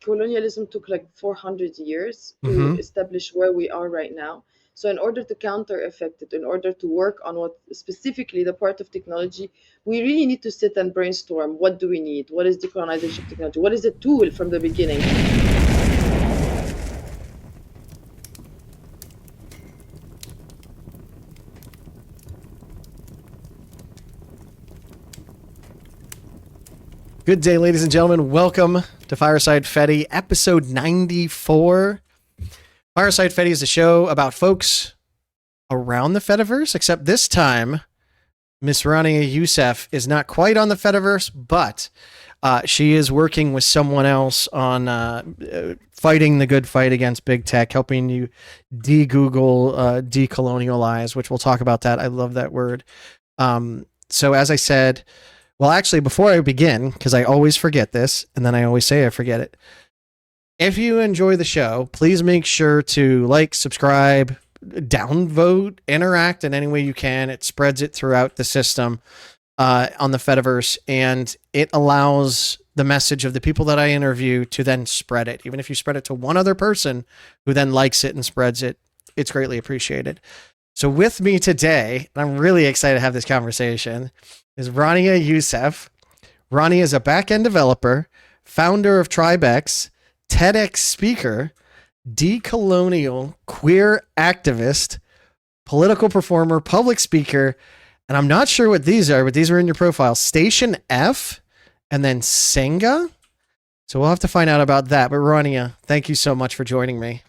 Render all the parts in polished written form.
colonialism took like 400 years to establish where we are right now. So in order to counter effect it, in order to work on what specifically the part of technology, we really need to sit and brainstorm. What do we need? What is decolonization of technology? What is the tool from the beginning? Good day, ladies and gentlemen. Welcome to Fireside Fetty, episode 94. Fireside Fetty is a show about folks around the Fediverse, except this time, Miss Rania Youssef is not quite on the Fediverse, but she is working with someone else on fighting the good fight against big tech, helping you de-Google, decolonialize, which we'll talk about that. I love that word. So as I said... Well, actually, before I begin, because I always forget this, and then I always say I forget it. If you enjoy the show, please make sure to like, subscribe, downvote, interact in any way you can. It spreads it throughout the system on the Fediverse, and it allows the message of the people that I interview to then spread it. Even if you spread it to one other person who then likes it and spreads it, it's greatly appreciated. So with me today, and I'm really excited to have this conversation, is Rania Youssef. Rania is a back-end developer, founder of TribeX, TEDx speaker, decolonial, queer activist, political performer, public speaker, and I'm not sure what these are, but these are in your profile. Station F, and then Senga. So we'll have to find out about that. But Rania, thank you so much for joining me.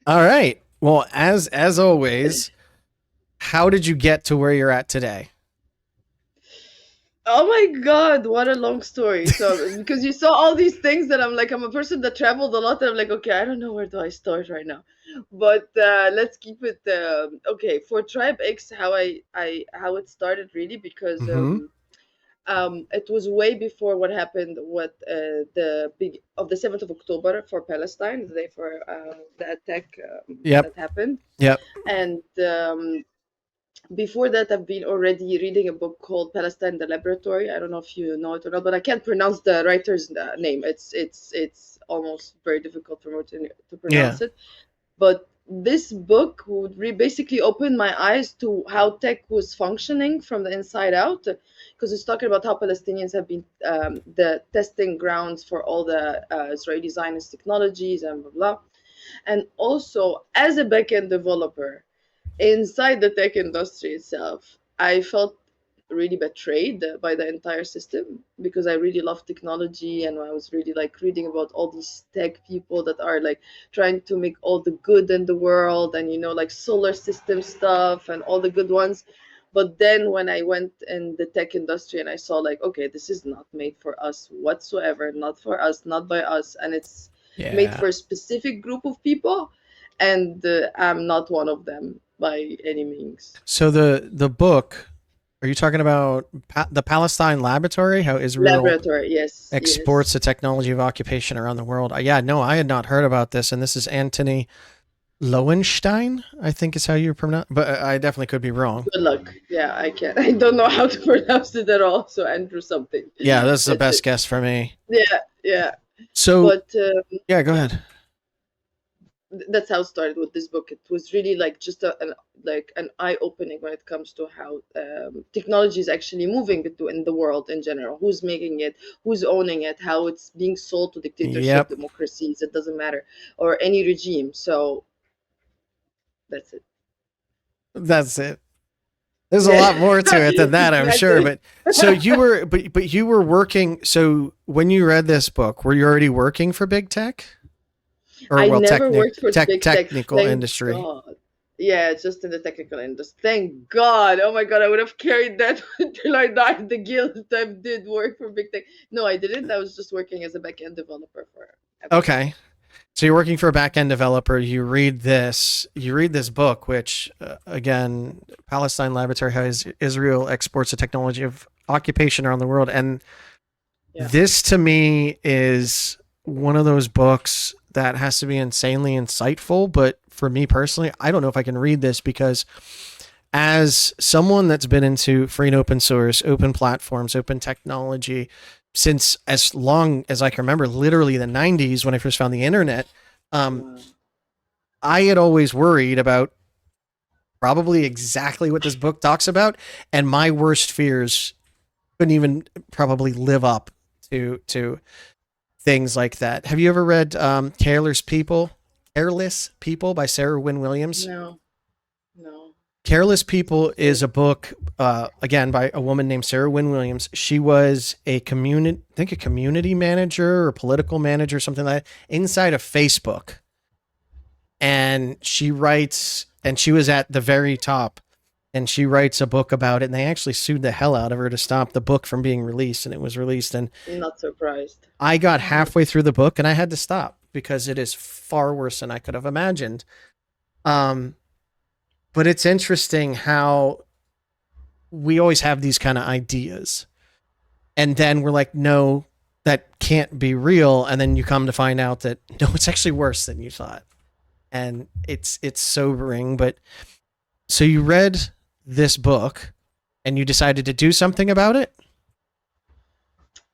All right. Well, as always, how did you get to where you're at today? Oh my God, what a long story. So, because you saw all these things that I'm a person that traveled a lot, and I'm like, okay, I don't know where do I start right now. But let's keep it okay. For Tribe X, how how it started really, because it was way before what happened, what the big of the 7th of October for Palestine, the day for the attack that happened. Yep. And before that, I've been already reading a book called Palestine the Laboratory. I don't know if you know it or not, but I can't pronounce the writer's name. It's almost very difficult for me to pronounce it. But this book would basically open my eyes to how tech was functioning from the inside out, because it's talking about how Palestinians have been the testing grounds for all the Israeli Zionist technologies and blah, blah. And also, as a backend developer, inside the tech industry itself, I felt really betrayed by the entire system, because I really love technology, and I was really like reading about all these tech people that are like trying to make all the good in the world, and like solar system stuff and all the good ones. But then when I went in the tech industry and I saw like, okay, this is not made for us whatsoever, not for us, not by us, and it's made for a specific group of people, and I'm not one of them by any means. So the book, are you talking about the Palestine Laboratory? How Israel exports the technology of occupation around the world? Yeah, no, I had not heard about this, and this is Anthony Lowenstein, I think is how you pronounce, but I definitely could be wrong. Good luck. Yeah, I can't. I don't know how to pronounce it at all. So Andrew something. Yeah, that's the best guess for me. Yeah. So, but yeah, go ahead. That's how it started with this book. It was really like just an eye-opening when it comes to how technology is actually moving in the world in general. Who's making it? Who's owning it? How it's being sold to dictatorship, democracies. It doesn't matter, or any regime. So that's it. That's it. There's a lot more to it than that, I'm sure. But so you were, but you were working. So when you read this book, were you already working for big tech? Or, I never worked for big technical industry. God. Yeah, just in the technical industry. Thank God. Oh my God, I would have carried that until I died. The guilt I did work for big tech. No, I didn't. I was just working as a back-end developer for. Okay, so you're working for a back-end developer. You read this book, which again, Palestine Laboratory, how Israel exports the technology of occupation around the world, and this to me is one of those books that has to be insanely insightful. But for me personally, I don't know if I can read this because as someone that's been into free and open source, open platforms, open technology since as long as I can remember, literally the 90s when I first found the internet, um, I had always worried about probably exactly what this book talks about, and my worst fears couldn't even probably live up to things like that. Have you ever read Careless People? Careless People by Sarah Wynne Williams? No, no. Careless People is a book, again, by a woman named Sarah Wynne Williams. She was a community, I think a community manager or political manager, something like that, inside of Facebook. And she writes, and she was at the very top, and she writes a book about it. And they actually sued the hell out of her to stop the book from being released. And it was released. And Not surprised. I got halfway through the book and I had to stop because it is far worse than I could have imagined. But it's interesting how we always have these kind of ideas. And then we're like, no, that can't be real. And then you come to find out that, no, it's actually worse than you thought. And it's sobering. But so you read this book and you decided to do something about it?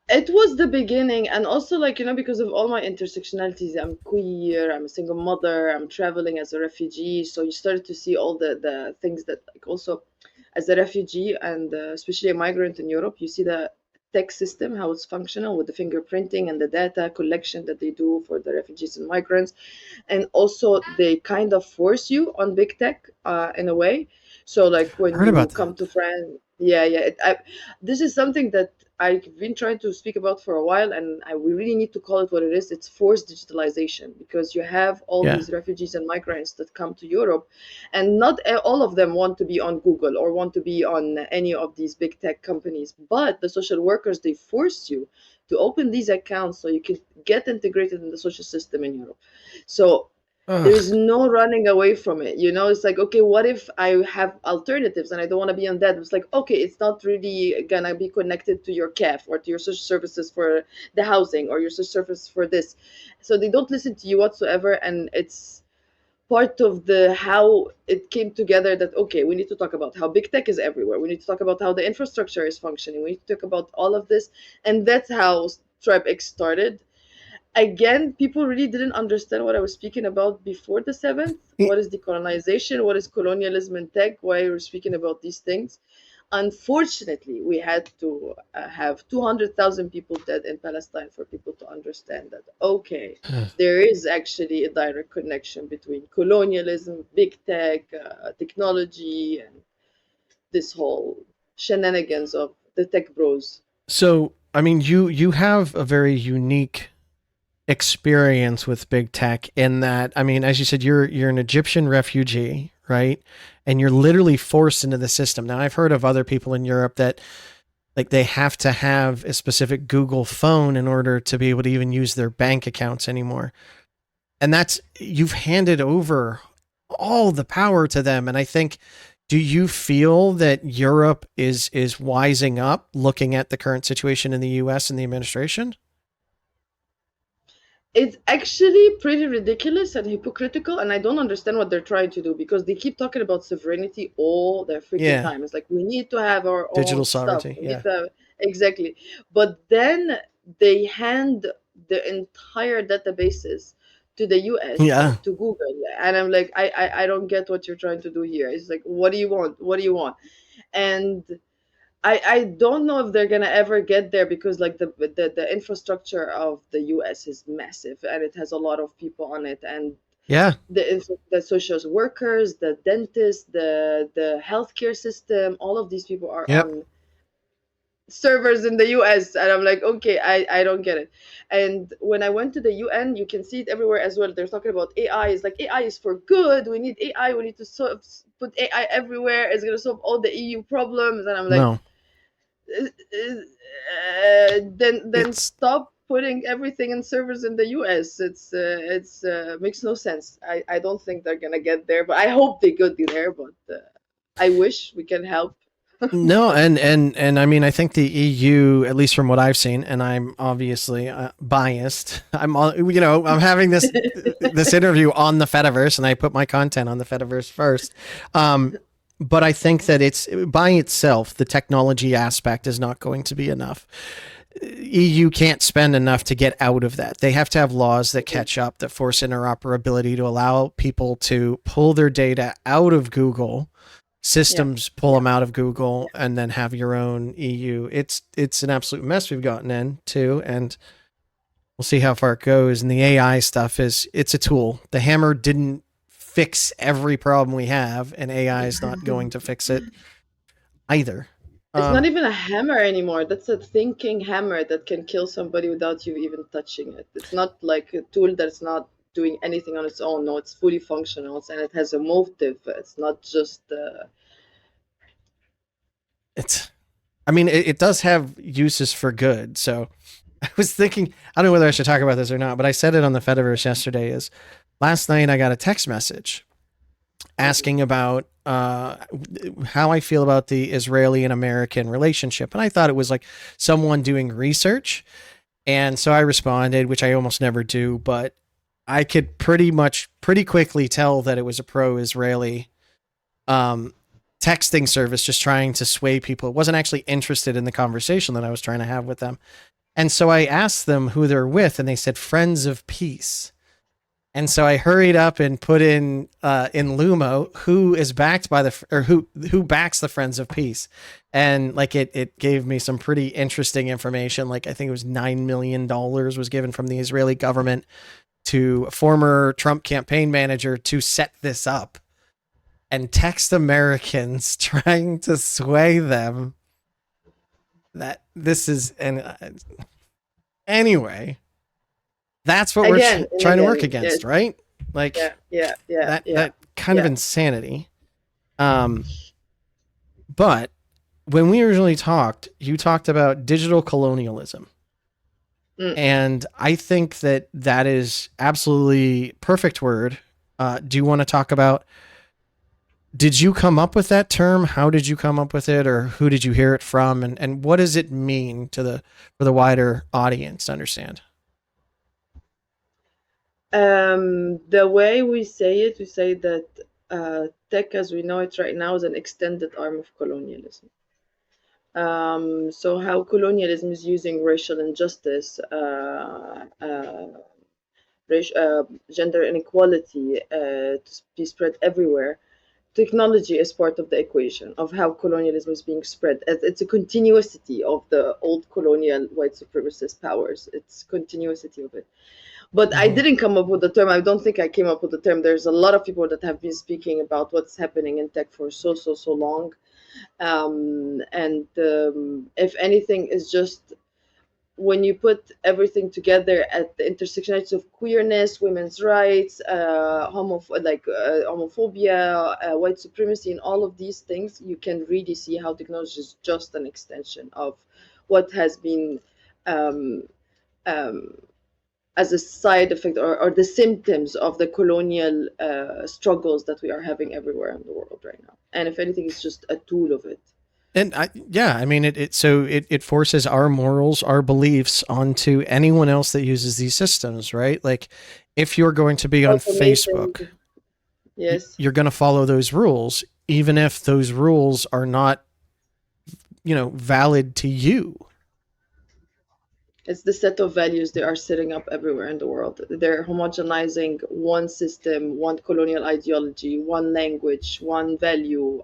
It was the beginning, and also, like, because of all my intersectionalities, I'm queer, I'm a single mother, I'm traveling as a refugee. So you started to see all the things that, like, also as a refugee and especially a migrant in Europe, you see the tech system, how it's functional with the fingerprinting and the data collection that they do for the refugees and migrants. And also, they kind of force you on big tech in a way. So, like, when Heard you about come that. to France, yeah, yeah. This is something that I've been trying to speak about for a while, and we really need to call it what it is. It's forced digitalization, because you have all Yeah. these refugees and migrants that come to Europe, and not all of them want to be on Google or want to be on any of these big tech companies. But the social workers, they force you to open these accounts so you can get integrated in the social system in Europe. So Ugh. there's no running away from it. It's like, okay, what if I have alternatives and I don't want to be on that? It's like, okay, it's not really gonna be connected to your CAF or to your social services for the housing or your social service for this. So they don't listen to you whatsoever, and it's part of the how it came together that, okay, we need to talk about how big tech is everywhere. We need to talk about how the infrastructure is functioning. We need to talk about all of this, and that's how Stripe X started. Again, people really didn't understand what I was speaking about before the 7th. What is decolonization? What is colonialism and tech? Why we're speaking about these things? Unfortunately, we had to have 200,000 people dead in Palestine for people to understand that, okay, there is actually a direct connection between colonialism, big tech, technology, and this whole shenanigans of the tech bros. So, I mean, you have a very unique experience with big tech in that, I mean, as you said, you're an Egyptian refugee, right? And you're literally forced into the system. Now, I've heard of other people in Europe that, like, they have to have a specific Google phone in order to be able to even use their bank accounts anymore. And that's, you've handed over all the power to them. And I think, do you feel that Europe is wising up, looking at the current situation in the US and the administration? It's actually pretty ridiculous and hypocritical, and I don't understand what they're trying to do, because they keep talking about sovereignty all the freaking Yeah. time. It's like, we need to have our Digital own stuff. sovereignty. We need Yeah. to have, exactly. But then they hand the entire databases to the US Yeah. and to Google, and I'm like, I don't get what you're trying to do here. It's like, what do you want? What do you want? And I don't know if they're gonna ever get there, because, like, the infrastructure of the US is massive, and it has a lot of people on it, and Yeah. the social workers, the dentists, the healthcare system, all of these people are Yep. on servers in the US, and I'm like, okay, I don't get it. And when I went to the UN, you can see it everywhere as well. They're talking about AI. It's like, AI is for good. We need AI. We need to put AI everywhere. It's gonna solve all the EU problems. And I'm like, No. then It's stop putting everything in servers in the US. It's makes no sense. I don't think they're gonna get there, but I hope they get there. But I wish we can help. no, and I mean, I think the EU, at least from what I've seen, and I'm obviously biased. I'm having this interview on the Fediverse, and I put my content on the Fediverse first. But I think that it's by itself, the technology aspect is not going to be enough. EU can't spend enough to get out of that. They have to have laws that catch up, that force interoperability to allow people to pull their data out of Google systems, pull them out of Google, and then have your own EU. It's an absolute mess we've gotten into, and we'll see how far it goes. And the AI stuff it's a tool. The hammer didn't fix every problem we have, and AI is not going to fix it either. It's not even a hammer anymore. That's a thinking hammer that can kill somebody without you even touching it. It's not like a tool that's not doing anything on its own. No, it's fully functional and it has a motive. It's not just. I mean, it does have uses for good. So I was thinking, I don't know whether I should talk about this or not, but I said it on the Fediverse yesterday. Is last night I got a text message asking about how I feel about the Israeli and American relationship. And I thought it was like someone doing research. And so I responded, which I almost never do, but I could pretty quickly tell that it was a pro-Israeli texting service just trying to sway people. It wasn't actually interested in the conversation that I was trying to have with them. And so I asked them who they're with, and they said Friends of Peace. And so I hurried up and put in Lumo who is backed by who backs the Friends of Peace, and like it gave me some pretty interesting information. Like I think it was $9 million was given from the Israeli government to a former Trump campaign manager to set this up, and text Americans trying to sway them that this is anyway. That's what we're trying to work against, right? Like, that kind of insanity. But when we originally talked, you talked about digital colonialism. And I think that is absolutely perfect word. Do you want to talk about, did you come up with that term? How did you come up with it, or who did you hear it from? And what does it mean for the wider audience to understand? The way we say that tech as we know it right now is an extended arm of colonialism. So how colonialism is using racial injustice, gender inequality to be spread everywhere. Technology is part of the equation of how colonialism is being spread. It's a continuity of the old colonial white supremacist powers. It's continuity of it. But I didn't come up with the term. I don't think I came up with the term. There's a lot of people that have been speaking about what's happening in tech for so long. If anything, is just when you put everything together at the intersectionality of queerness, women's rights, homophobia, white supremacy, and all of these things, you can really see how technology is just an extension of what has been as a side effect or the symptoms of the colonial struggles that we are having everywhere in the world right now. And if anything, it's just a tool of it. And I mean, it forces our morals, our beliefs onto anyone else that uses these systems, right? Like if you're going to be on Facebook, yes, you're going to follow those rules, even if those rules are not, valid to you. It's the set of values they are setting up everywhere in the world. They're homogenizing one system, one colonial ideology, one language, one value,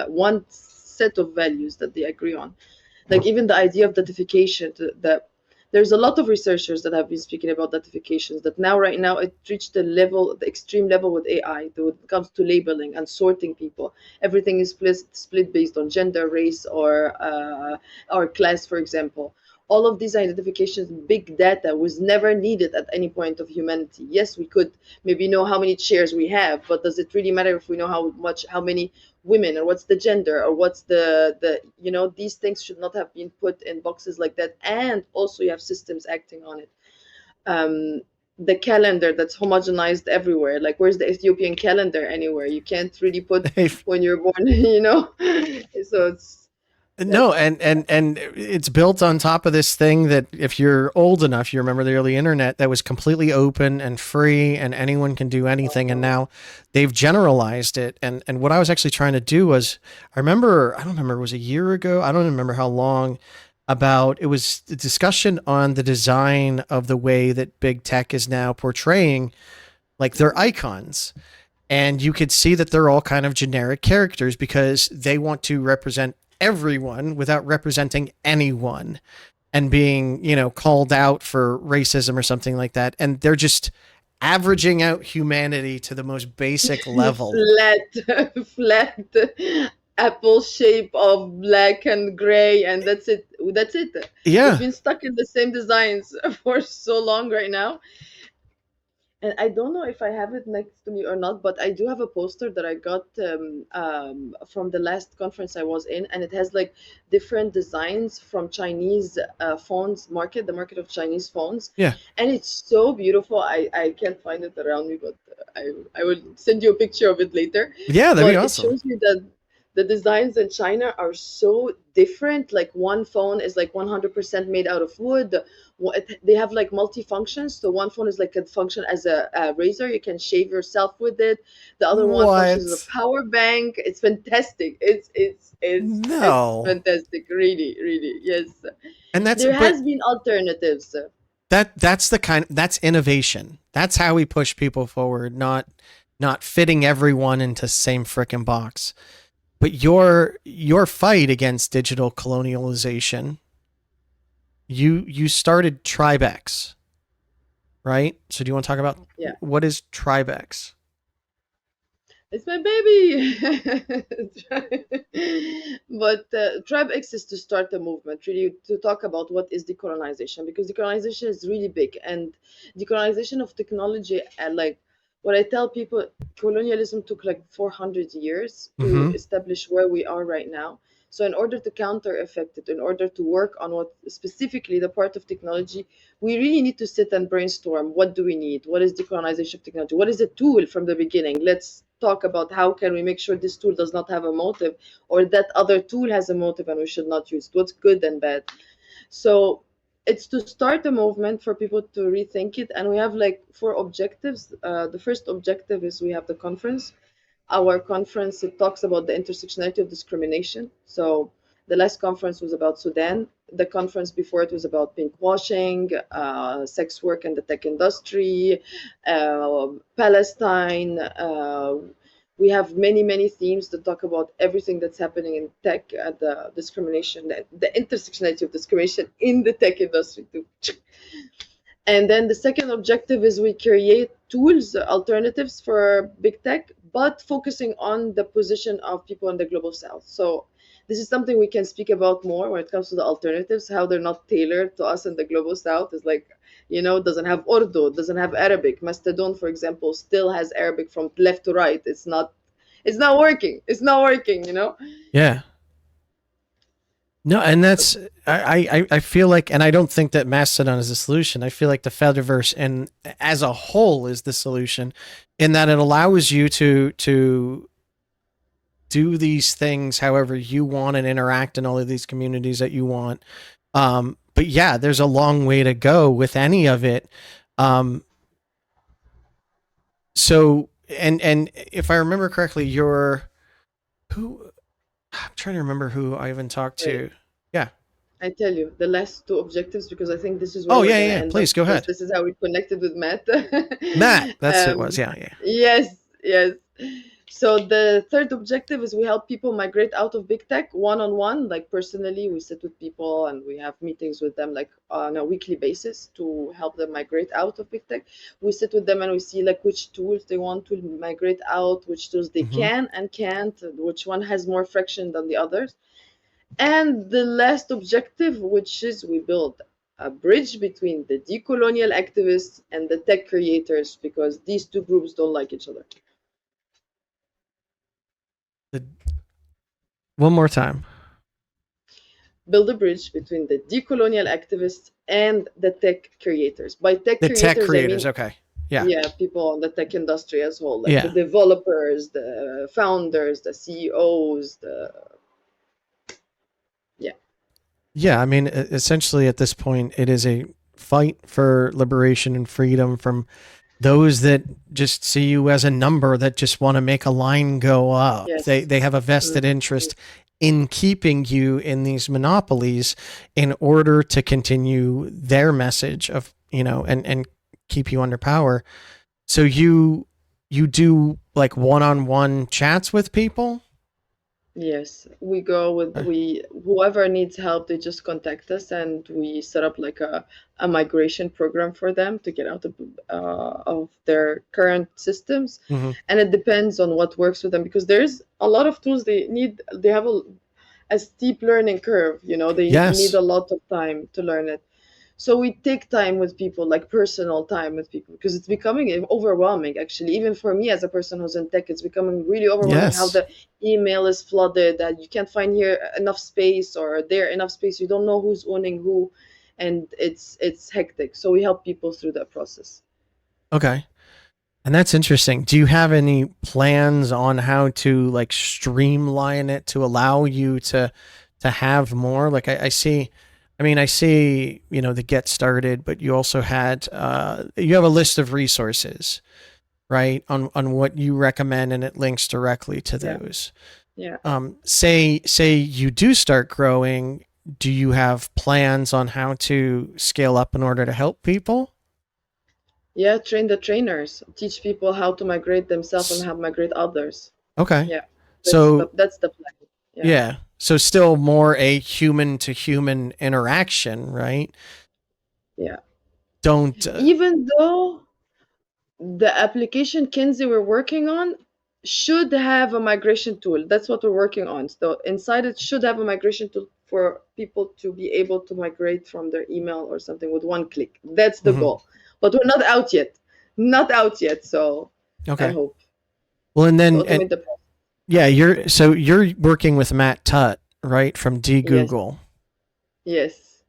one set of values that they agree on. Like even the idea of datification, that there's a lot of researchers that have been speaking about datifications, that right now it reached the extreme level with AI when it comes to labeling and sorting people. Everything is split based on gender, race, or class, for example. All of these identifications, big data was never needed at any point of humanity. Yes, we could maybe know how many chairs we have, but does it really matter if we know how many women, or what's the gender, or what's the these things should not have been put in boxes like that. And also you have systems acting on it. The calendar that's homogenized everywhere. Like where's the Ethiopian calendar anywhere? You can't really put when you're born, So No, and it's built on top of this thing that if you're old enough, you remember the early internet that was completely open and free and anyone can do anything. And now they've generalized it. And what I was actually trying to do was, I don't remember, it was a year ago. I don't remember how long, about it was a discussion on the design of the way that big tech is now portraying like their icons. And you could see that they're all kind of generic characters because they want to represent everyone without representing anyone and being, called out for racism or something like that. And they're just averaging out humanity to the most basic level. Flat apple shape of black and gray, and that's it. That's it. We've Yeah. been stuck in the same designs for so long right now. And I don't know if I have it next to me or not, but I do have a poster that I got from the last conference I was in, and it has like different designs from Chinese phones market, the market of Chinese phones, Yeah. and it's so beautiful. I can't find it around me, but I will send you a picture of it later. Yeah, that'd be But it awesome. shows me that the designs in China are so different. Like one phone is like 100% made out of wood. They have like multi-functions. So one phone is like a function as a razor. You can shave yourself with it. The other one functions as a What? power bank. It's fantastic. It's No. fantastic. Really, really. Yes. And that's There but has been alternatives. that's innovation. That's how we push people forward, not fitting everyone into the same frickin' box. But your fight against digital colonialization, you started Tribex, right? So do you want to talk about Yeah. what is Tribex? It's my baby. But Tribe X is to start a movement, really, to talk about what is decolonization, because decolonization is really big, and decolonization of technology, and like what I tell people, colonialism took like 400 years to Mm-hmm. establish where we are right now. So, in order to counter effect it, in order to work on what specifically the part of technology, we really need to sit and brainstorm. What do we need? What is decolonization of technology? What is a tool from the beginning? Let's talk about how can we make sure this tool does not have a motive, or that other tool has a motive and we should not use it. What's good and bad. So it's to start a movement for people to rethink it, and we have like four objectives. The first objective is we have the conference. Our conference, it talks about the intersectionality of discrimination. So the last conference was about Sudan. The conference before it was about pinkwashing, sex work in the tech industry, Palestine. We have many themes that talk about everything that's happening in tech, the discrimination, the intersectionality of discrimination in the tech industry too. And then the second objective is we create tools, alternatives for big tech, but focusing on the position of people in the global south. So this is something we can speak about more when it comes to the alternatives, how they're not tailored to us in the global south. Is like, doesn't have Urdu, doesn't have Arabic. Mastodon, for example, still has Arabic from left to right. It's not working. It's not working. Yeah. No, and that's I feel like, and I don't think that Mastodon is the solution. I feel like the Fediverse and as a whole is the solution, in that it allows you to do these things however you want and interact in all of these communities that you want. But yeah, there's a long way to go with any of it. Um, so and if I remember correctly, you're who I'm trying to remember who I even talked Wait, to. Yeah. I tell you the last two objectives, because I think this is where Oh we're yeah, going yeah, to yeah. end up, Please go because ahead. this is how we connected with Matt. Matt, that's who it was. um, Yeah, yeah. yes, yes. So the third objective is we help people migrate out of big tech one on one. Like personally, we sit with people and we have meetings with them like on a weekly basis to help them migrate out of big tech. We sit with them and we see like which tools they want to migrate out, which tools they Mm-hmm. can and can't, which one has more friction than the others. And the last objective, which is we build a bridge between the decolonial activists and the tech creators, because these two groups don't like each other. The, one more time. Build a bridge between the decolonial activists and the tech creators. By tech The tech creators, I creators. mean, Okay. Yeah. yeah, people in the tech industry as well, like the Yeah. developers, the founders, the CEOs, the Yeah, I mean, essentially at this point, it is a fight for liberation and freedom from those that just see you as a number that just want to make a line go up. They Yes. they have a vested Mhm. interest in keeping you in these monopolies in order to continue their message of, and keep you under power. So you do like one-on-one chats with people? Yes, we go with Uh, we whoever needs help, they just contact us, and we set up like a migration program for them to get out of their current systems. mhm. And it depends on what works with them, because there's a lot of tools they have a steep learning curve, they need Yes. a lot of time to learn it. So we take time with people, like personal time with people, because it's becoming overwhelming, actually. Even for me as a person who's in tech, it's becoming really overwhelming how Yes. the email is flooded, that you can't find here enough space or there enough space. You don't know who's owning who, and it's hectic. So we help people through that process. Okay. And that's interesting. Do you have any plans on how to like streamline it to allow you to have more? Like I see, the get started, but you also had you have a list of resources, right? On what you recommend and it links directly to Yeah, those. yeah. Say you do start growing, do you have plans on how to scale up in order to help people? Yeah, train the trainers, teach people how to migrate themselves and S- how to migrate others. Okay. Yeah, So that's the plan. Yeah, yeah. So still more a human to human interaction, right? yeah. Don't Even though the application Kinsey we're working on should have a migration tool. That's what we're working on. So inside it should have a migration tool for people to be able to migrate from their email or something with one click. That's the mhm. goal. But we're not out yet. Not out yet. So I Okay. hope Well, and to then and automate the process. yeah, you're working with Matt Tutt, right, from D Yes. Google. Yes.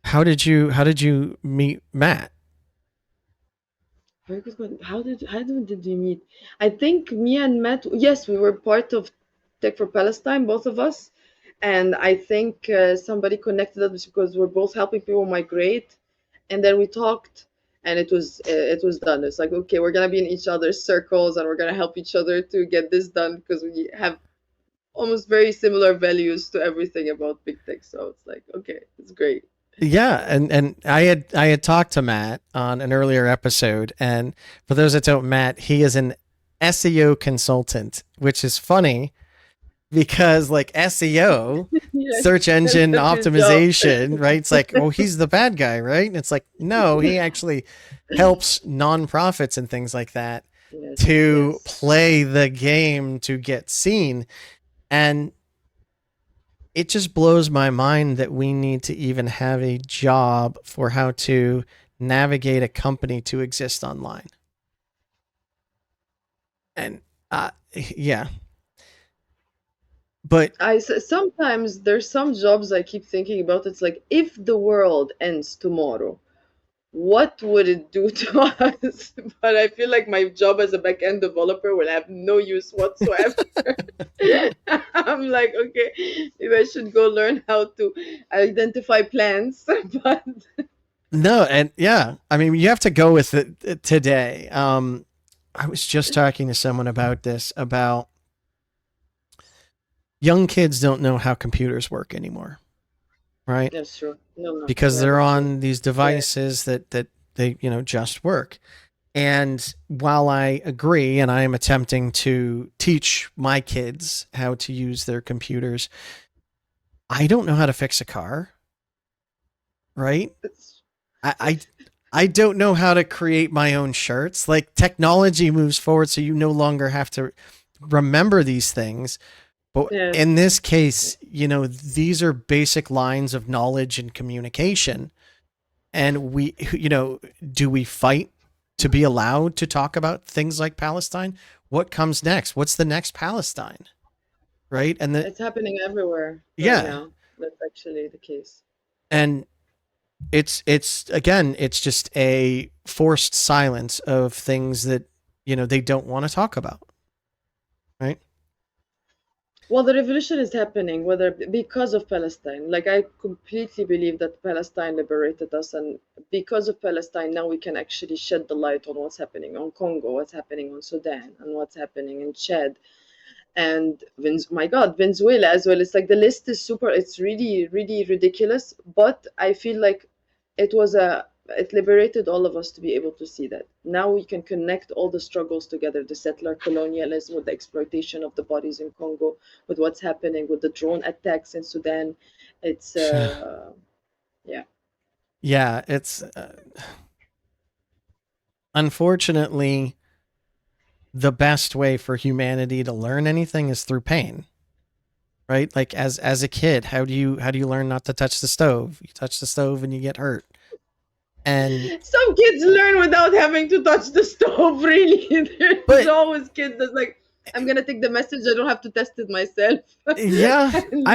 How did you meet Matt? Very good one. How did we meet? I think me and Matt. Yes, we were part of Tech for Palestine, both of us, and I think somebody connected us because we're both helping people migrate, and then we talked, and it was done. It's like, okay, we're gonna be in each other's circles, and we're gonna help each other to get this done because we have almost very similar values to everything about big tech. So it's like, okay, it's great. Yeah, and I had talked to Matt on an earlier episode, and for those that don't, Matt, he is an SEO consultant, which is funny because like SEO, Yes, search engine that's his job. optimization, right? It's like, oh, he's the bad guy, right? And it's like, no, he actually helps nonprofits and things like that Yes, to yes. play the game to get seen. And it just blows my mind that we need to even have a job for how to navigate a company to exist online. And yeah, but Sometimes there's some jobs I keep thinking about. It's like, if the world ends tomorrow, what would it do to us? But I feel like my job as a back-end developer will have no use whatsoever. I'm like, okay, maybe I should go learn how to identify plants. But no, and yeah, I mean, you have to go with it today. I was just talking to someone about this about young kids don't know how computers work anymore, right? that's true. No, no, Because yeah, they're that's true. on these Yeah, devices that they just work. And while I agree, and I am attempting to teach my kids how to use their computers, I don't know how to fix a car, right? it's I, I I don't know how to create my own shirts. Like technology moves forward, so you no longer have to remember these things. But in yes. this case, these are basic lines of knowledge and communication. And do we fight to be allowed to talk about things like Palestine? What comes next? What's the next Palestine? Right? And It's happening everywhere right yeah. now. That's actually the case. And it's again, it's just a forced silence of things that, they don't want to talk about. Right? Well, the revolution is happening, whether because of Palestine. Like, I completely believe that Palestine liberated us, and because of Palestine, now we can actually shed the light on what's happening on Congo, what's happening on Sudan, and what's happening in Chad, and my God, Venezuela as well. It's like the list is super. It's really, really ridiculous. But I feel like it was a it liberated all of us to be able to see that. Now we can connect all the struggles together: the settler colonialism with the exploitation of the bodies in Congo, with what's happening with the drone attacks in Sudan. It's yeah. Yeah, it's unfortunately the best way for humanity to learn anything is through pain. Right? Like as a kid, how do you learn not to touch the stove? You touch the stove and you get hurt. And Some kids learn without having to touch the stove, really. There's but always kids that's like, I'm gonna take the message, I don't have to test it myself. yeah, And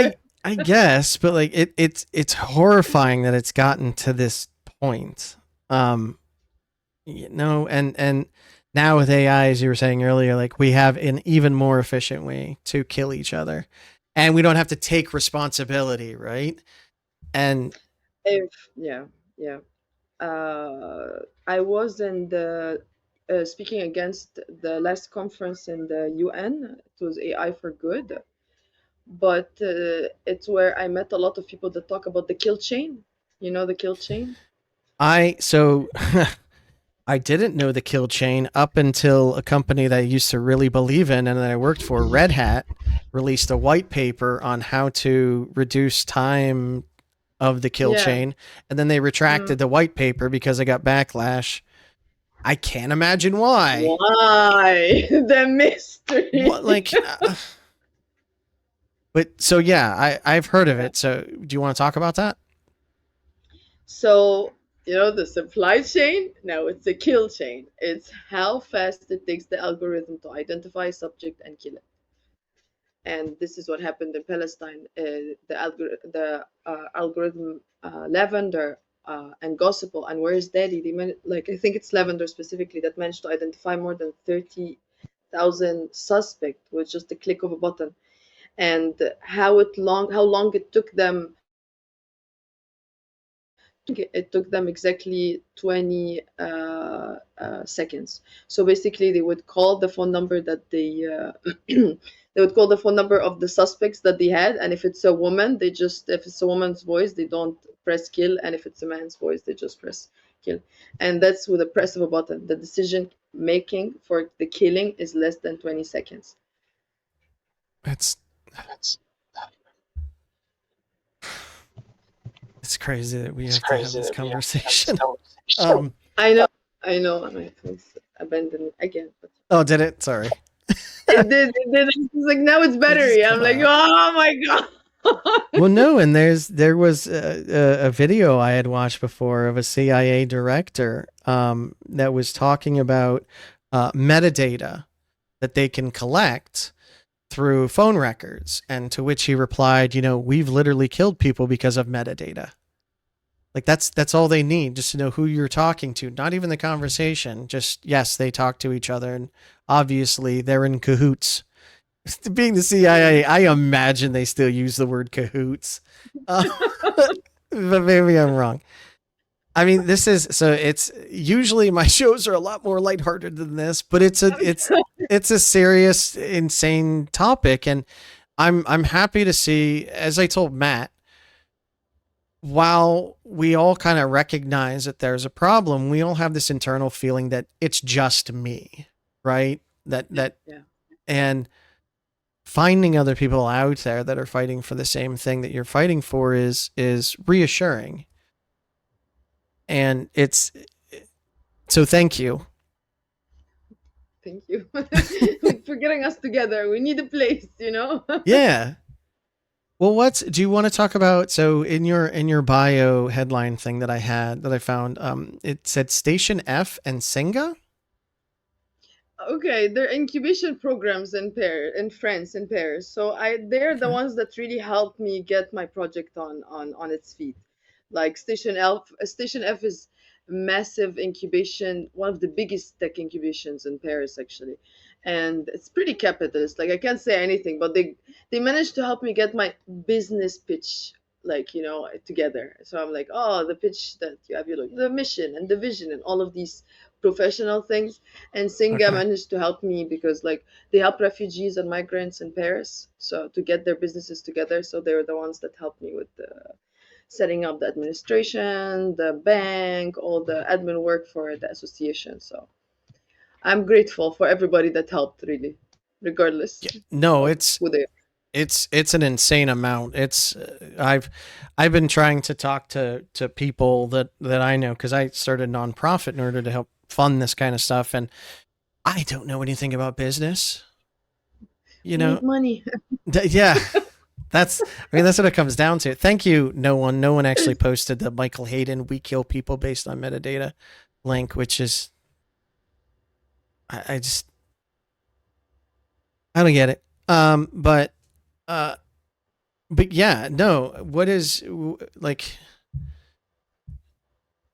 I guess, but like it's horrifying that it's gotten to this point. Um and now with AI, as you were saying earlier, like we have an even more efficient way to kill each other. And we don't have to take responsibility, right? And if yeah, yeah. I was in the speaking against the last conference in the UN. It was AI for Good, but it's where I met a lot of people that talk about the kill chain. You know the kill chain? so I didn't know the kill chain up until a company that I used to really believe in and that I worked for, Red Hat, released a white paper on how to reduce time of the kill Yeah. chain. And then they retracted Mm. the white paper because I got backlash. I can't imagine why. Why the mystery? What, like, but so yeah, I've heard of it. So do you want to talk about that? So, the supply chain, now it's a kill chain. It's how fast it takes the algorithm to identify a subject and kill it. And this is what happened in Palestine. The algorithm Lavender and Gospel and Where's Daddy, like, I think it's Lavender specifically, that managed to identify more than 30,000 suspects with just a click of a button. And how long it took them. It took them exactly 20 seconds. So basically, they would call the phone number that they would call the phone number of the suspects that they had, and if it's a woman, if it's a woman's voice, they don't press kill, and if it's a man's voice, they just press kill. And that's with a press of a button. The decision making for the killing is less than 20 seconds. It's it's crazy that we have to have this conversation. um I know, I know, and I think abandoned again. But oh, did it? Sorry. it did. It's like, now it's It just battery. I'm cut like, out. oh my god. Well, no, and there was a video I had watched before of a CIA director that was talking about metadata that they can collect through phone records, and to which he replied, we've literally killed people because of metadata. Like that's all they need, just to know who you're talking to, not even the conversation. Just yes, they talk to each other, and obviously they're in cahoots. Being the CIA, I imagine they still use the word cahoots, uh, but maybe I'm wrong. I mean, this is so. It's usually my shows are a lot more lighthearted than this, but it's a serious, insane topic, and I'm happy to see. As I told Matt, while we all kind of recognize that there's a problem, we all have this internal feeling that it's just me, right? That Yeah. and finding other people out there that are fighting for the same thing that you're fighting for is reassuring. And it's so thank you. Thank you for getting us together. We need a place. Yeah. Well, do you want to talk about? So in your bio headline thing that I found, it said Station F and Senga. Okay, they're incubation programs in France, in Paris. So they're the Okay. ones that really helped me get my project on its feet. Like Station F is massive incubation, one of the biggest tech incubations in Paris, actually. and it's pretty capitalist. Like I can't say anything, but they managed to help me get my business pitch, like together. So I'm like, oh, the pitch that you have, the mission and the vision and all of these professional things. And Singa Okay. managed to help me because like they help refugees and migrants in Paris, so to get their businesses together. So they were the ones that helped me with the setting up the administration, the bank, all the admin work for the association. So I'm grateful for everybody that helped, really, regardless Yeah. No, of who they are. it's an insane amount. It's I've been trying to talk to people that I know because I started a nonprofit in order to help fund this kind of stuff, and I don't know anything about business. You We know, need money. yeah, that's what it comes down to. Thank you, no one. No one actually posted the Michael Hayden "We Kill People Based on Metadata" link, which is I just I don't get it. Uh, but yeah, no. What is like?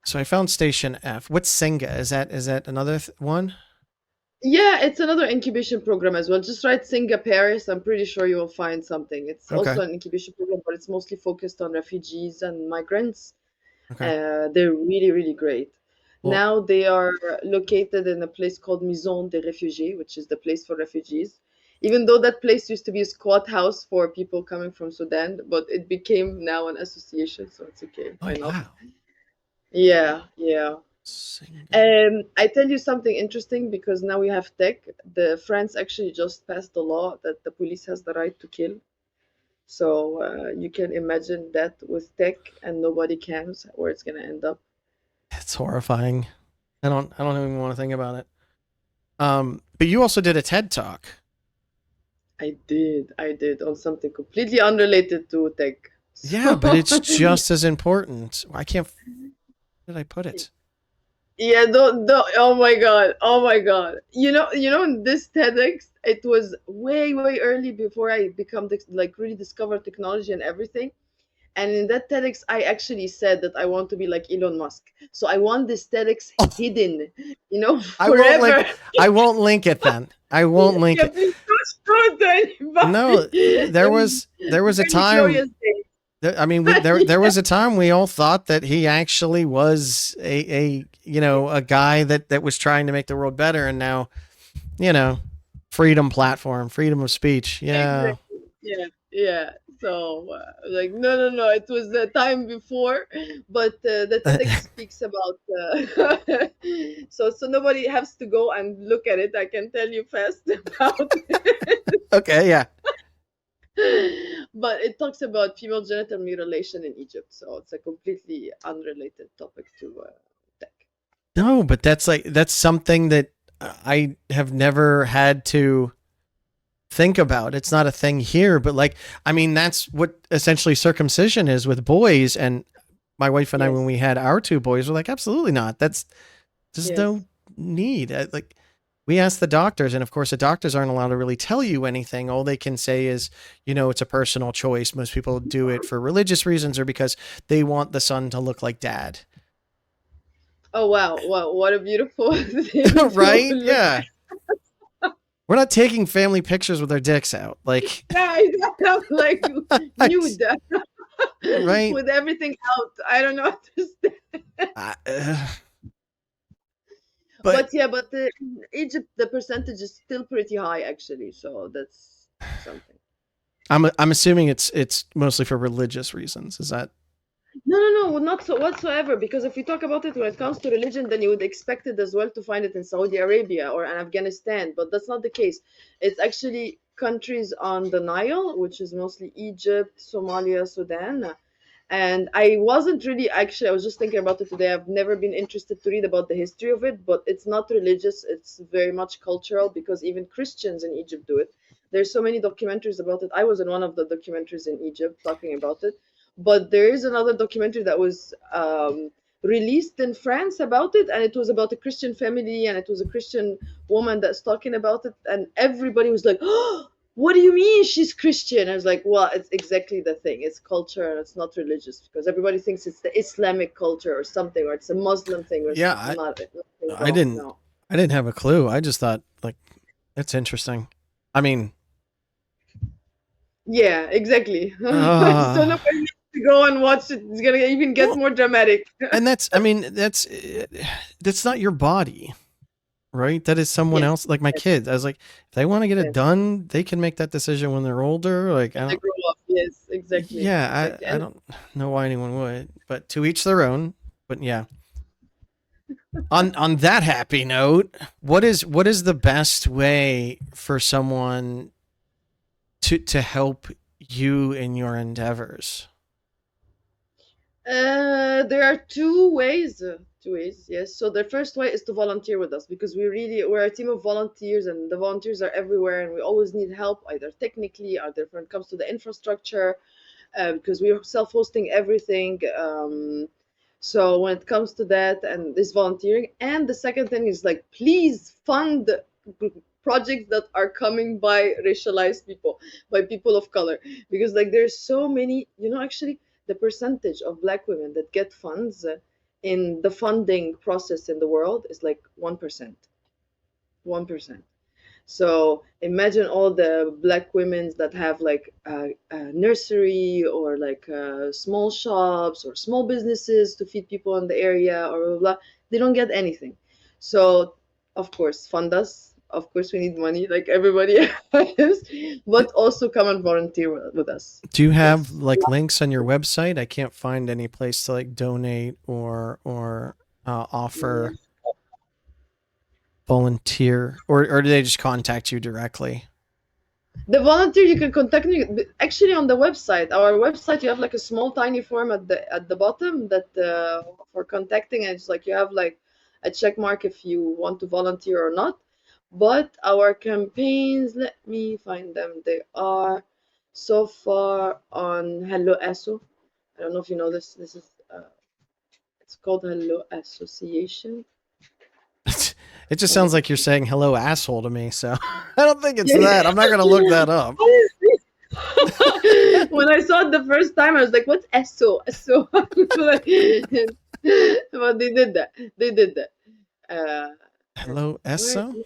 So I found Station F. What's Senga? Is that another one? Yeah, it's another incubation program as well. Just write Singa Paris. I'm pretty sure you will find something. It's Okay. also an incubation program, but it's mostly focused on refugees and migrants. Okay. They're really, really great. Well, Now they are located in a place called Maison des Réfugiés, which is the place for refugees. Even though that place used to be a squat house for people coming from Sudan, but it became now an association, so it's okay. oh Why not? wow. Yeah, yeah. Singa. I tell you something interesting because now we have tech. The France actually just passed a law that the police has the right to kill. So you can imagine that with tech and nobody cams, where it's gonna end up. It's horrifying. I don't even want to think about it. But you also did a TED talk. I did on something completely unrelated to tech. Yeah, So but it's just as important. I can't. Where did I put it? yeah, oh my god, oh my god. In this TEDx, it was way, way early before I become like really discover technology and everything. And in that TEDx, I actually said that I want to be like Elon Musk. So I want this TEDx Oh, hidden, I won't forever. link. I won't link it then. I won't link Yeah, it. please don't show it to No, anybody. there It was was there was a very time. glorious day. I mean, there was a time we all thought that he actually was a guy that was trying to make the world better, and now you know, freedom platform, freedom of speech. Yeah. Exactly. Yeah, yeah. So, like, no, no, no. It was the time before, but the TEDx speaks about. So nobody has to go and look at it. I can tell you fast about it. Okay. Yeah. But it talks about female genital mutilation in Egypt. So it's a completely unrelated topic to tech. No, but that's something that I have never had to think about. It's not a thing here, but like I mean that's what essentially circumcision is with boys, and my wife and I when Yes. we had our two boys were like absolutely not. That's there's no Yes. need. Like we asked the doctors, and of course the doctors aren't allowed to really tell you anything. All they can say is, it's a personal choice. Most people do it for religious reasons or because they want the son to look like dad. Oh wow! Wow! What a beautiful thing to Right? look Yeah. We're not taking family pictures with our dicks out. Like, guys. I'm like nude right? with everything out. I don't know. Uh, But but yeah, but in Egypt the percentage is still pretty high actually. So that's something. I'm assuming it's mostly for religious reasons. Is that No, no, no, not so whatsoever. Because if we talk about it when it comes to religion, then you would expect it as well to find it in Saudi Arabia or in Afghanistan, but that's not the case. It's actually countries on the Nile, which is mostly Egypt, Somalia, Sudan. And I wasn't really actually, I was just thinking about it today. I've never been interested to read about the history of it, but it's not religious, it's very much cultural because even Christians in Egypt do it. There's so many documentaries about it. I was in one of the documentaries in Egypt talking about it, but there is another documentary that was released in France about it, and it was about a Christian family, and it was a Christian woman that's talking about it, and everybody was like, "Oh, what do you mean she's Christian?" I was like, "Well, it's exactly the thing. It's culture, and it's not religious because everybody thinks it's the Islamic culture or something, or it's a Muslim thing, or it's yeah, not at I all. didn't No." I didn't have a clue. I just thought like It's interesting. I mean, Yeah, exactly. So uh, nobody needs to go and watch it. It's gonna even get well, more dramatic. and that's not your body, right? That is someone Yes, else. Like my yes, kids, I was like, if they want to get it yes. done, they can make that decision when they're older. Like I They don't, grow up. Yes, exactly, yeah, exactly. I And don't know why anyone would, but to each their own. But yeah, on that happy note, what is the best way for someone to help you in your endeavors? there are two ways. Two ways, yes. So the first way is to volunteer with us because we're a team of volunteers, and the volunteers are everywhere, and we always need help, either technically, either when it comes to the infrastructure, because we are self-hosting everything. So when it comes to that and this volunteering, and the second thing is like, please fund projects that are coming by racialized people, by people of color, because like there's so many, actually the percentage of black women that get funds in the funding process in the world is like 1%. 1%. So imagine all the black women that have like a nursery or like small shops or small businesses to feed people in the area or blah, blah, blah. They don't get anything. So of course, fund us. Of course, we need money like everybody else, but also come and volunteer with us. Do you have Yes. like links on your website? I can't find any place to like donate or offer volunteer, or do they just contact you directly? The volunteer, you can contact me actually on the website. Our website, you have like a small tiny form at the bottom that for contacting, and it's like you have like a check mark if you want to volunteer or not. But our campaigns, let me find them. They are so far on Hello ASO. I don't know if you know this. This is it's called Hello Association. It just What sounds is it? like you're saying hello asshole to me, so I don't think it's Yeah. that. I'm not gonna look that up. What is this? When I saw it the first time, I was like, "What's ESO? ESO?" But they did that. They did that. Hello Where eso? is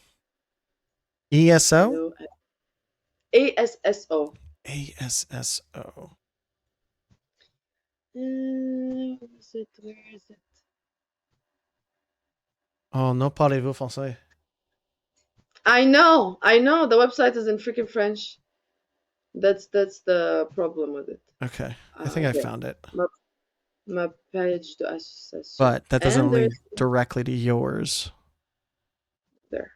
ESO? Hello? ASSO. ASSO. Where is it? Where is it? Oh, no parlez-vous français. I know. I know. The website is in freaking French. That's the problem with it. Okay, I think I There. found it, Ma, ma page d'association. but that doesn't And lead there's directly to yours. there.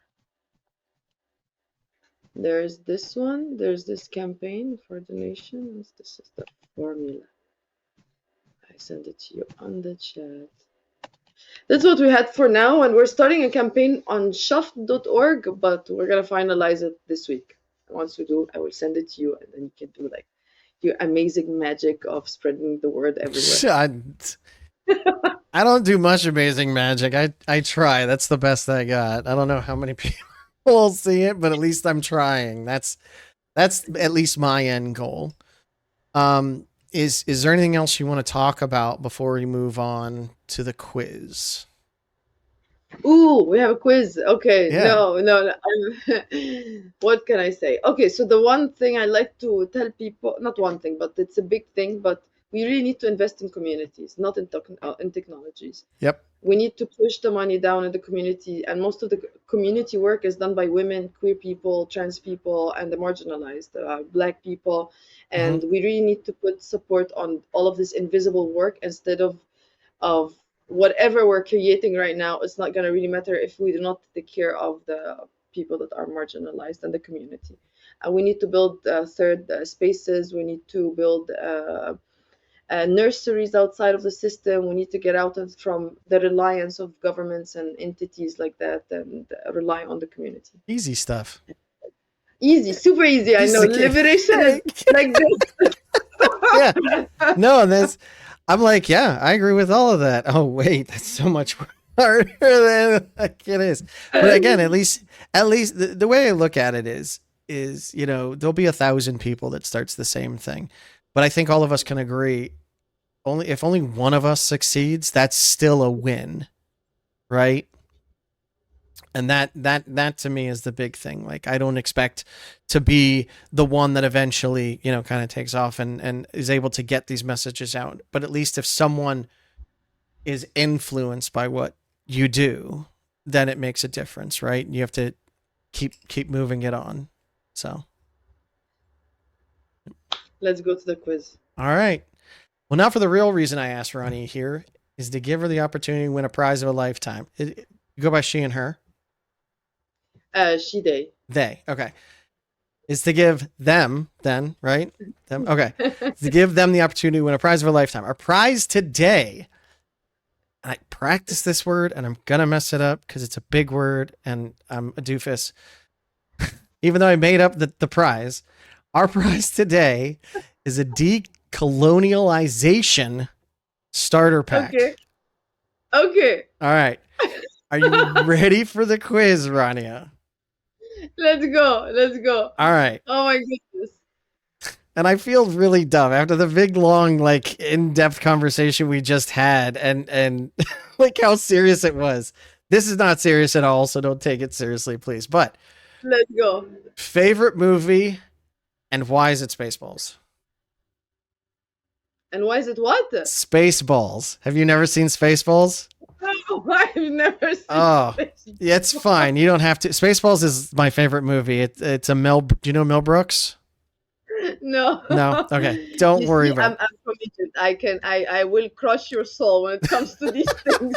There's this one. There's this campaign for donations. This is the formula. I send it to you on the chat. That's what we had for now, and we're starting a campaign on shuft.org, but we're gonna finalize it this week. Once we do, I will send it to you, and then you can do like your amazing magic of spreading the word everywhere. I, I don't do much amazing magic. I try. That's the best I got. I don't know how many people will see it, but at least I'm trying. That's at least my end goal. Is there anything else you want to talk about before we move on to the quiz? Ooh, we have a quiz. Okay, Yeah. no. What can I say? Okay, so the one thing I like to tell people, not one thing, but it's a big thing, but we really need to invest in communities, not in technologies. Yep. We need to push the money down in the community, and most of the community work is done by women, queer people, trans people, and the marginalized, black people. Hmm. And we really need to put support on all of this invisible work instead of whatever we're creating right now. It's not going to really matter if we do not take care of the people that are marginalized in the community. And we need to build third spaces. We need to build nurseries outside of the system. We need to get out from the reliance of governments and entities like that and rely on the community. Easy stuff. Easy, super easy. I know. Piece of Liberation is cake. like this. Yeah. No, that's. I'm like, yeah, I agree with all of that. Oh wait, that's so much harder than like it is. But again, at least the way I look at it is there'll be 1,000 people that starts the same thing, but I think all of us can agree. Only one of us succeeds, that's still a win, right? And that to me is the big thing. Like, I don't expect to be the one that eventually, kind of takes off and is able to get these messages out. But at least if someone is influenced by what you do, then it makes a difference, right? You have to keep moving it on. So Let's go to the quiz. all right. Well, now for the real reason I asked Rania here is to give her the opportunity to win a prize of a lifetime. You go by she and her. She, they. They. Okay. Is to give them, then, right? Them. Okay. To give them the opportunity to win a prize of a lifetime. Our prize today. And I practice this word and I'm going to mess it up because it's a big word and I'm a doofus. Even though I made up the prize, our prize today is a decolonialization starter pack. Okay. All right. Are you ready for the quiz, Rania? Let's go. All right. Oh my goodness. And I feel really dumb after the big, long, like, in-depth conversation we just had and like how serious it was. This is not serious at all, so don't take it seriously, please. But let's go. Favorite movie and why is it Spaceballs? And why is it what? Spaceballs. Have you never seen Spaceballs? No, I've never seen Spaceballs. Yeah, it's fine. You don't have to. Spaceballs is my favorite movie. It's a Mel. Do you know Mel Brooks? No. Okay. Don't worry about it. I'm committed. I will crush your soul when it comes to these things.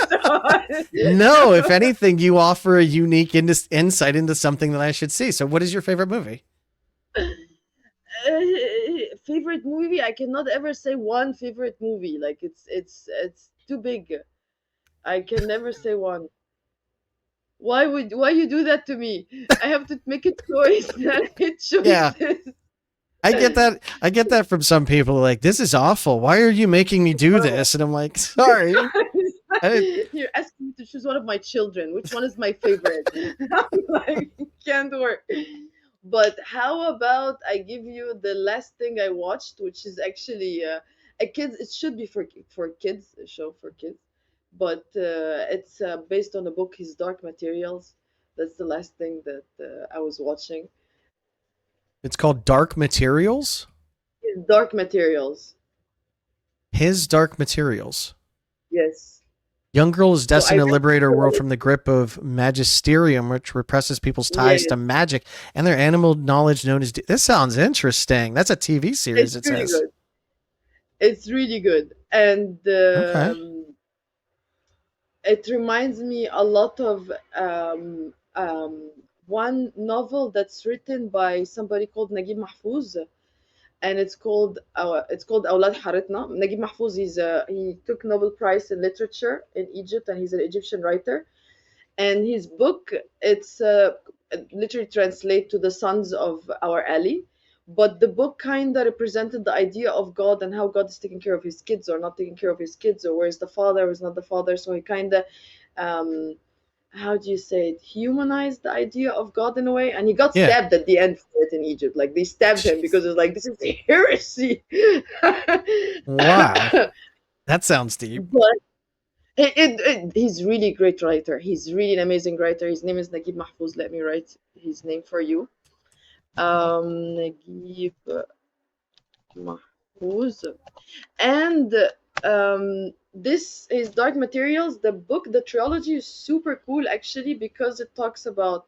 No, if anything, you offer a unique insight into something that I should see. So what is your favorite movie? Favorite movie? I cannot ever say one favorite movie. Like it's too big. I can never say one. Why you do that to me? I have to make a choice. Yeah. I get that from some people. Like, this is awful. Why are you making me do this? And I'm like, sorry. You're asking me to choose one of my children. Which one is my favorite? I'm like, can't work. But how about I give you the last thing I watched, which is actually a kids. It should be for kids, a show for kids, but it's based on a book. His Dark Materials. That's the last thing that I was watching. It's called Dark Materials? His Dark Materials. His Dark Materials. Yes. Young girl is destined to liberate her world from the grip of magisterium, which represses people's ties to magic and their animal knowledge known as... This sounds interesting. That's a TV series, it's really good. It's really good. And it reminds me a lot of one novel that's written by somebody called Naguib Mahfouz, and it's called Awlad Haritna. Naguib Mahfouz he took Nobel Prize in literature in Egypt, and he's an Egyptian writer. And his book, it's literally translate to the sons of our Ali. But the book kind of represented the idea of God and how God is taking care of his kids or not taking care of his kids, or where's the father, where's not the father. So he kind of how do you say it, humanized the idea of God in a way, and he got stabbed at the end for it in Egypt. Like, they stabbed him because it's like, this is heresy. Wow. That sounds deep. But he's really a great writer. He's really an amazing writer. His name is Naguib Mahfouz. Let me write his name for you. Naguib Mahfouz. And this is Dark Materials. The book, the trilogy is super cool actually, because it talks about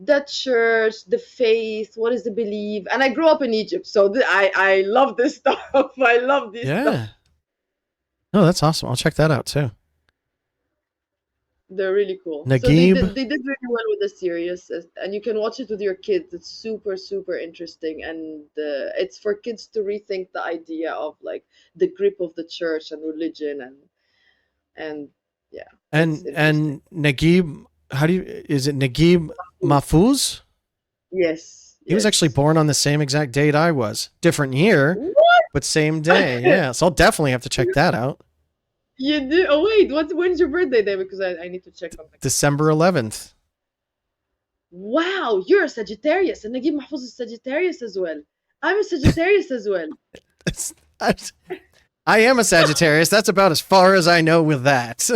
the church, the faith, what is the belief. And I grew up in Egypt, so I love this stuff. I love this stuff. Oh, that's awesome. I'll check that out too. They're really cool. Naguib. So they did really well with the series, and you can watch it with your kids. It's super, super interesting, and it's for kids to rethink the idea of like the grip of the church and religion, and yeah. And Naguib, is it Naguib Mahfouz? Yes. He was actually born on the same exact date I was. Different year, but same day. Yeah, so I'll definitely have to check that out. You do? Oh wait, when's your birthday day? Because I need to check something. December 11th. Wow, you're a Sagittarius, and Naguib Mahfouz is Sagittarius as well. I'm a Sagittarius as well. I am a Sagittarius. That's about as far as I know with that.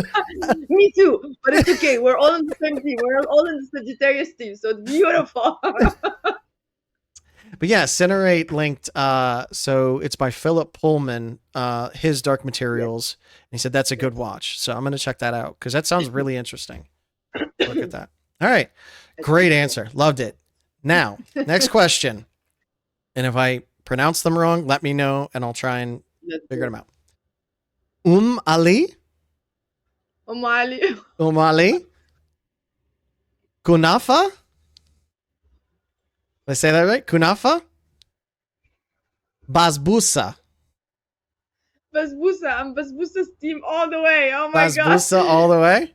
Me too, but it's okay. We're all in the same team. We're all in the Sagittarius team, so it's beautiful. But yeah, Cinerate linked. So it's by Philip Pullman. His Dark Materials, and he said that's a good watch. So I'm gonna check that out because that sounds really interesting. Look at that. All right, great answer. Loved it. Now, next question, and if I pronounce them wrong, let me know, and I'll try and figure them out. Ali. Ali. Ali. Kunafa. Did I say that right? Kunafa? Basbousa. Basbousa. I'm Basbousa's team all the way. Oh my god. Basbousa all the way?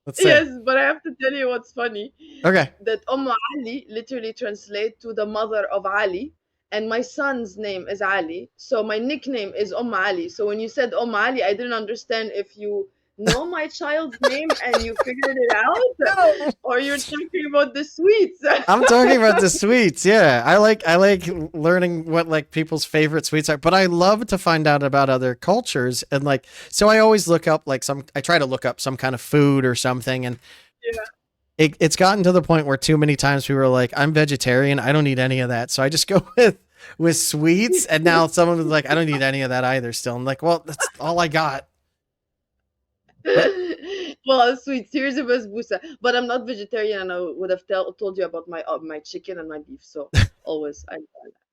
Let's see. Yes, but I have to tell you what's funny. Okay. That Ali literally translates to the mother of Ali. And my son's name is Ali. So my nickname is Ali. So when you said Ali, I didn't understand if you know my child's name and you figured it out, or you're talking about the sweets. I'm talking about the sweets. Yeah, I like learning what like people's favorite sweets are, but I love to find out about other cultures, and like so I always look up like I try to look up some kind of food or something, and it's gotten to the point where too many times people are like, I'm vegetarian, I don't need any of that, so I just go with sweets, and now someone was like, I don't need any of that either. Still, I'm like, well, that's all I got. Well, sweet. Here's a basbousa, but I'm not vegetarian, and I would have told you about my chicken and my beef. So always, I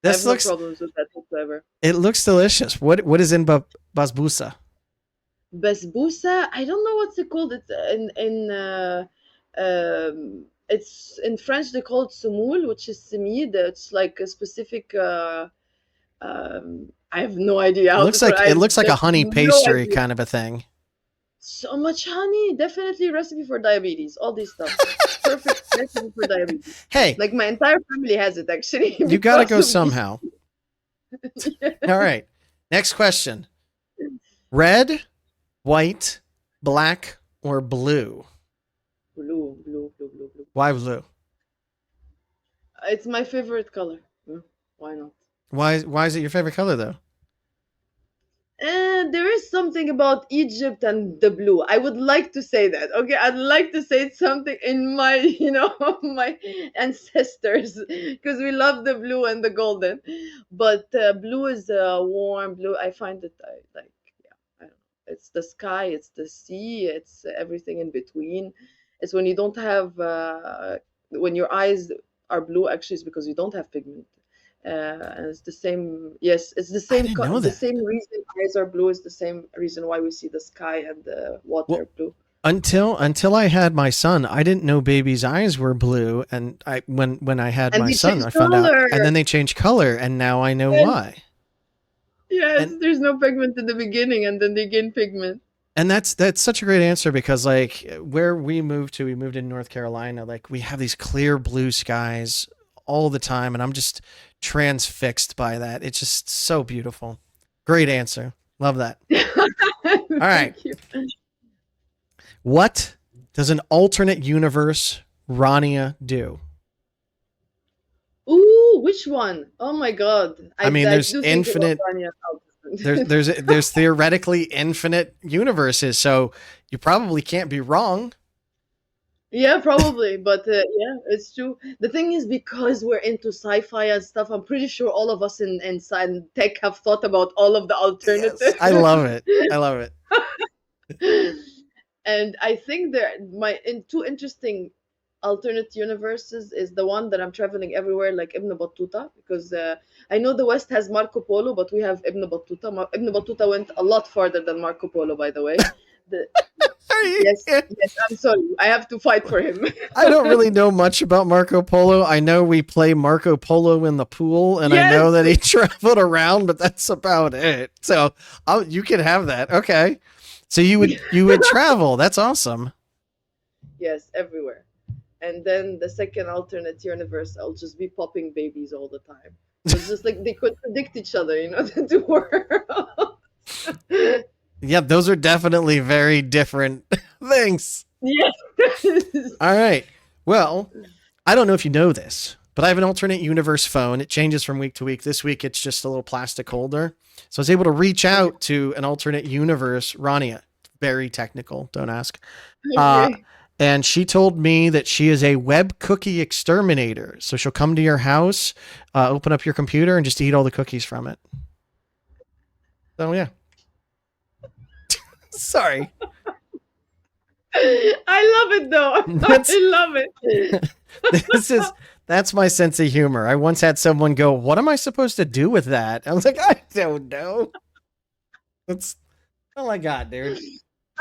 have no problems with that whatsoever. It looks delicious. What is in basbousa? Basbousa, I don't know what's it called. It's it's in French they call it semoule, which is semide. It's like a specific. I have no idea. It looks like a honey pastry kind of a thing. So much honey, definitely recipe for diabetes. All this stuff, perfect recipe for diabetes. Hey, like my entire family has it actually. You gotta go somehow. Yeah. All right, next question: red, white, black, or blue? Blue. Why blue? It's my favorite color. Why not? Why is it your favorite color though? There is something about Egypt and the blue. I would like to say that. Okay, I'd like to say something in my, my ancestors, because we love the blue and the golden. But blue is a warm blue. I find it I don't know. It's the sky, it's the sea, it's everything in between. It's when you don't have when your eyes are blue. Actually, it's because you don't have pigment. And it's the same. Yes, it's the same. The same reason eyes are blue is the same reason why we see the sky and the water blue. Until I had my son, I didn't know babies' eyes were blue, and when I had my son, I found out, and then they changed color, and now I know why. Yes, there's no pigment in the beginning, and then they gain pigment. And that's such a great answer, because like where we moved in North Carolina, like we have these clear blue skies all the time, and I'm just transfixed by that. It's just so beautiful. Great answer. Love that. All right. What does an alternate universe Rania do? Ooh, which one? Oh my god. I mean, there's infinite. There's theoretically infinite universes, so you probably can't be wrong. Yeah, probably, but yeah, it's true. The thing is, because we're into sci-fi and stuff, I'm pretty sure all of us in tech have thought about all of the alternatives. Yes, I love it. I love it. And I think two interesting alternate universes is the one that I'm traveling everywhere, like Ibn Battuta, because I know the West has Marco Polo, but we have Ibn Battuta. Ibn Battuta went a lot farther than Marco Polo, by the way. Yes, I'm sorry. I have to fight for him. I don't really know much about Marco Polo. I know we play Marco Polo in the pool, and I know that he traveled around, but that's about it. So you can have that. Okay. So you would travel. That's awesome. Yes, everywhere. And then the second alternate universe, I'll just be popping babies all the time. It's just like they contradict each other, the two worlds. Yeah, those are definitely very different things. Yes. All right. Well, I don't know if you know this, But I have an alternate universe phone. It changes from week to week. This week, it's just a little plastic holder. So I was able to reach out to an alternate universe, Rania. Very technical, don't ask. Okay. And she told me that she is a web cookie exterminator. So she'll come to your house, open up your computer, and just eat all the cookies from it. So, yeah. Sorry. I love it though. I love it. That's my sense of humor. I once had someone go, "What am I supposed to do with that?" I was like, "I don't know." That's all I got, dude.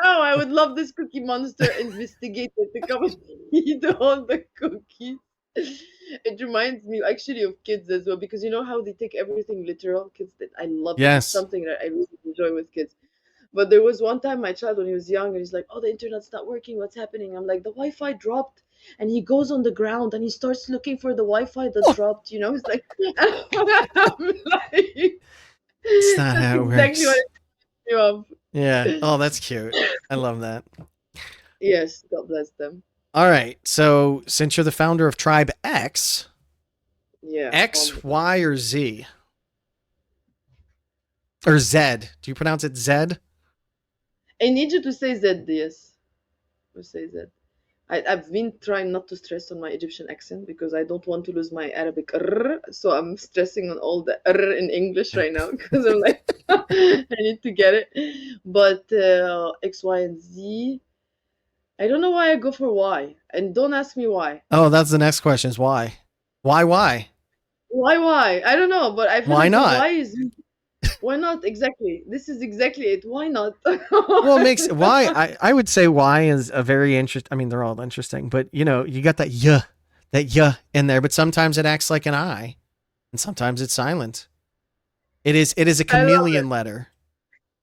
Oh, I would love this Cookie Monster investigator to come and eat all the cookies. It reminds me actually of kids as well, because you know how they take everything literal. Kids, that I love it. It's Yes. something that I really enjoy with kids. But there was one time my child, when he was young, and he's like, "Oh, the internet's not working. What's happening?" I'm like, "The Wi-Fi dropped." And he goes on the ground and he starts looking for the Wi-Fi that dropped. You know, it's like, I'm like, It's not how it exactly what works. it you of. Yeah. Oh, that's cute. I love that. Yes, God bless them. All right. So, since you're the founder of Tribe X, Yeah. X, Y, or Z? Or Z? Do you pronounce it Z? I need you to say Z, yes. Or say Z. I've been trying not to stress on my Egyptian accent because I don't want to lose my Arabic r. So I'm stressing on all the r in English right now because I'm like, I need to get it. But X, Y, and Z, I don't know why I go for Y. And don't ask me why. Oh, that's the next question is why? Why? Why? I don't know, but I feel Why like not? why is why not exactly? This is exactly it. Why not? Well, it makes why I would say why is a very interesting. I mean, they're all interesting, but you know, you got that y in there, but sometimes it acts like an I, and sometimes it's silent. It is a chameleon letter.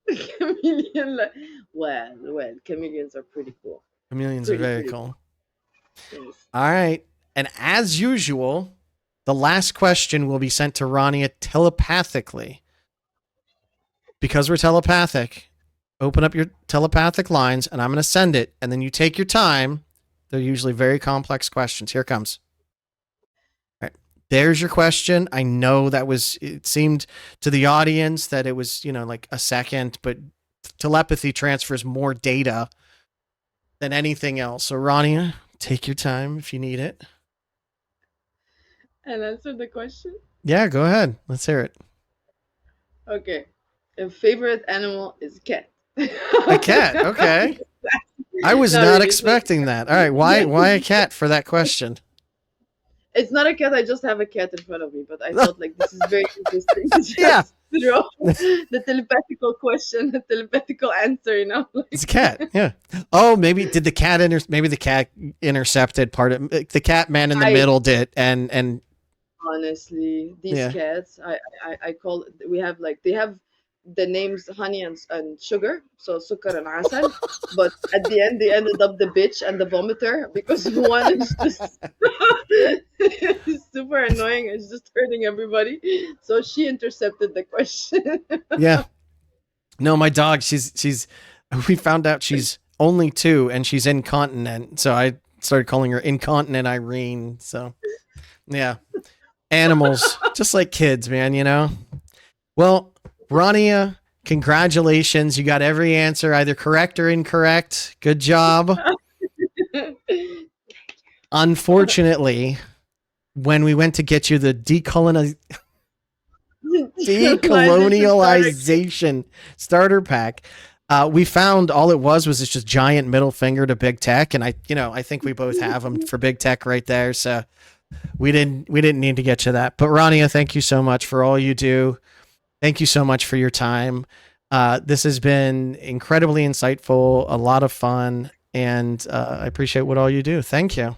Chameleon. Well, chameleons are pretty cool. Chameleons are very cool. Yes. All right, and as usual, the last question will be sent to Rania telepathically. Because we're telepathic, open up your telepathic lines and I'm going to send it. And then you take your time. They're usually very complex questions. Here it comes. All right. There's your question. I know it seemed to the audience that it was, like a second, but telepathy transfers more data than anything else. So, Rania, take your time if you need it. And answer the question? Yeah, go ahead. Let's hear it. Okay. A favorite animal is cat. A cat. Okay. I was not expecting that. All right. Why a cat for that question? It's not a cat. I just have a cat in front of me, but I thought like this is very interesting. Yeah. Throw the telepathical question, the telepathical answer, Like, it's a cat. Yeah. Oh, maybe did the cat maybe the cat intercepted part of the cat man in the middle did and honestly, these cats, I call they have the names Honey and Sugar, so Sukar and Asal, but at the end they ended up the bitch and the vomiter because one is just super annoying. It's just hurting everybody. So she intercepted the question. Yeah. No, my dog, we found out she's only 2 and she's incontinent. So I started calling her Incontinent Irene. So yeah. Animals, just like kids, man, Well, Rania, congratulations. You got every answer, either correct or incorrect. Good job. Unfortunately, when we went to get you the decolonialization starter pack, we found all it was this just giant middle finger to big tech. And I think we both have them for big tech right there. So we didn't need to get you that. But Rania, thank you so much for all you do. Thank you so much for your time. This has been incredibly insightful, a lot of fun, and I appreciate what all you do. Thank you.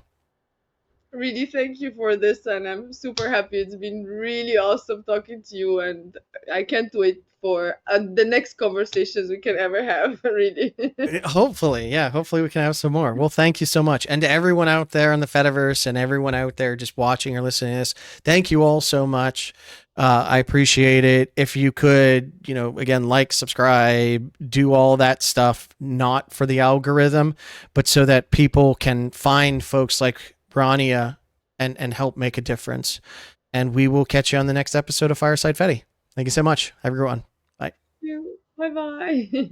Really, thank you for this, and I'm super happy. It's been really awesome talking to you, and I can't wait for the next conversations we can ever have, really. Hopefully, yeah. Hopefully we can have some more. Well, thank you so much. And to everyone out there in the Fediverse and everyone out there just watching or listening to this, thank you all so much. I appreciate it. If you could, again, like, subscribe, do all that stuff, not for the algorithm, but so that people can find folks like Rania and help make a difference. And we will catch you on the next episode of Fireside Fetty. Thank you so much. Have a good one. Bye. Bye bye.